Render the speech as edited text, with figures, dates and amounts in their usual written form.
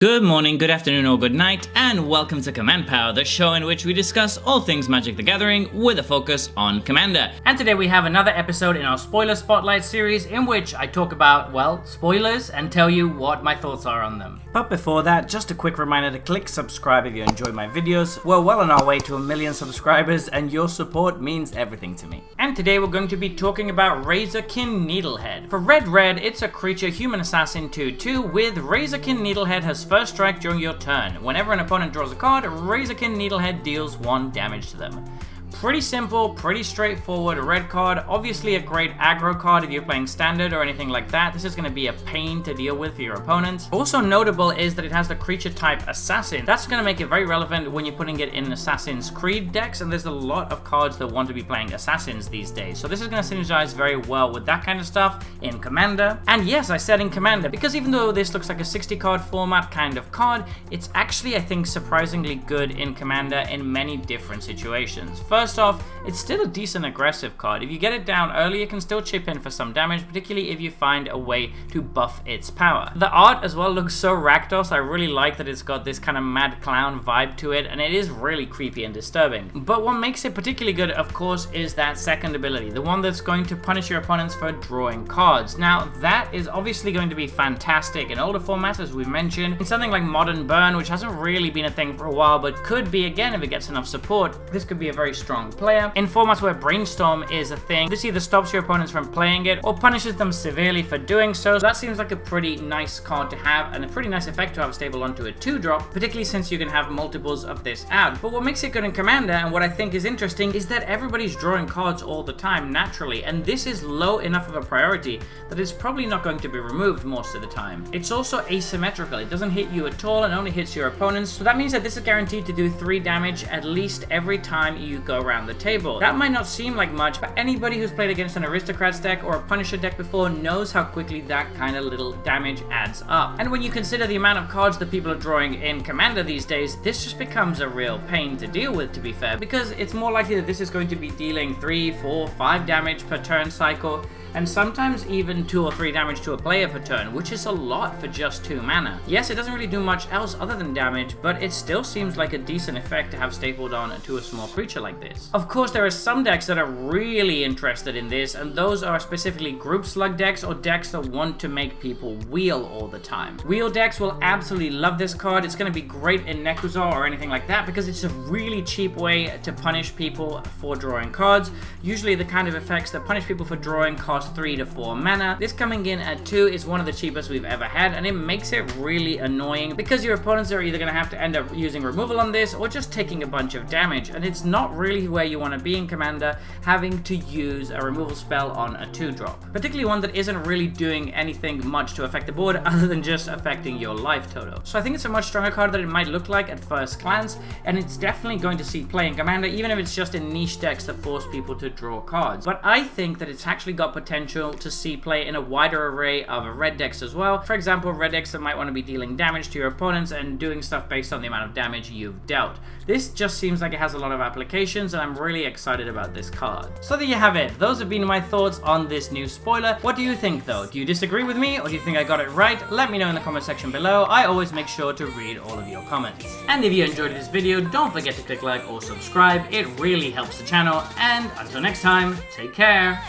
Good morning, good afternoon, or good night, and welcome to Command Power, the show in which we discuss all things Magic the Gathering with a focus on Commander. And today we have another episode in our Spoiler Spotlight series in which I talk about, well, spoilers and tell you what my thoughts are on them. But before that, just a quick reminder to click subscribe if you enjoy my videos. We're well on our way to 1 million subscribers and your support means everything to me. And today we're going to be talking about Razorkin Needlehead. For red, it's a creature human assassin 2/2 with Razorkin Needlehead has first strike during your turn. Whenever an opponent draws a card, Razorkin Needlehead deals 1 damage to them. Pretty simple, pretty straightforward red card. Obviously a great aggro card if you're playing standard or anything like that. This is going to be a pain to deal with for your opponents. Also notable is that it has the creature type assassin. That's going to make it very relevant when you're putting it in Assassin's Creed decks, and there's a lot of cards that want to be playing assassins these days. So this is going to synergize very well with that kind of stuff in Commander. And yes, I said in Commander, because even though this looks like a 60 card format kind of card, it's actually, I think, surprisingly good in Commander in many different situations. First off, it's still a decent aggressive card. If you get it down early, it can still chip in for some damage, particularly if you find a way to buff its power. The art as well looks so Rakdos. I really like that it's got this kind of mad clown vibe to it, and it is really creepy and disturbing. But what makes it particularly good, of course, is that second ability, the one that's going to punish your opponents for drawing cards. Now, that is obviously going to be fantastic in older formats, as we've mentioned. In something like Modern Burn, which hasn't really been a thing for a while, but could be again if it gets enough support, this could be a very strong player. In formats where Brainstorm is a thing, this either stops your opponents from playing it or punishes them severely for doing so. So that seems like a pretty nice card to have and a pretty nice effect to have stable onto a 2-drop, particularly since you can have multiples of this out. But what makes it good in Commander, and what I think is interesting, is that everybody's drawing cards all the time naturally, and this is low enough of a priority that it's probably not going to be removed most of the time. It's also asymmetrical. It doesn't hit you at all and only hits your opponents, so that means that this is guaranteed to do 3 damage at least every time you go around the table. That might not seem like much, but anybody who's played against an Aristocrats deck or a Punisher deck before knows how quickly that kind of little damage adds up. And when you consider the amount of cards that people are drawing in Commander these days, this just becomes a real pain to deal with, to be fair, because it's more likely that this is going to be dealing 3, 4, 5 damage per turn cycle, and sometimes even 2 or 3 damage to a player per turn, which is a lot for just 2 mana. Yes, it doesn't really do much else other than damage, but it still seems like a decent effect to have stapled on to a small creature like this. Of course, there are some decks that are really interested in this, and those are specifically group slug decks or decks that want to make people wheel all the time. Wheel decks will absolutely love this card. It's going to be great in Nekuzar or anything like that because it's a really cheap way to punish people for drawing cards. Usually the kind of effects that punish people for drawing cost 3 to 4 mana. This coming in at 2 is one of the cheapest we've ever had, and it makes it really annoying because your opponents are either going to have to end up using removal on this or just taking a bunch of damage, and it's not really where you want to be in Commander, having to use a removal spell on a 2-drop, particularly one that isn't really doing anything much to affect the board other than just affecting your life total. So I think it's a much stronger card than it might look like at first glance, and it's definitely going to see play in Commander, even if it's just in niche decks that force people to draw cards. But I think that it's actually got potential to see play in a wider array of red decks as well. For example, red decks that might want to be dealing damage to your opponents and doing stuff based on the amount of damage you've dealt. This just seems like it has a lot of applications, and I'm really excited about this card. So there you have it. Those have been my thoughts on this new spoiler. What do you think though? Do you disagree with me, or do you think I got it right? Let me know in the comment section below. I always make sure to read all of your comments. And if you enjoyed this video, don't forget to click like or subscribe. It really helps the channel. And until next time, take care.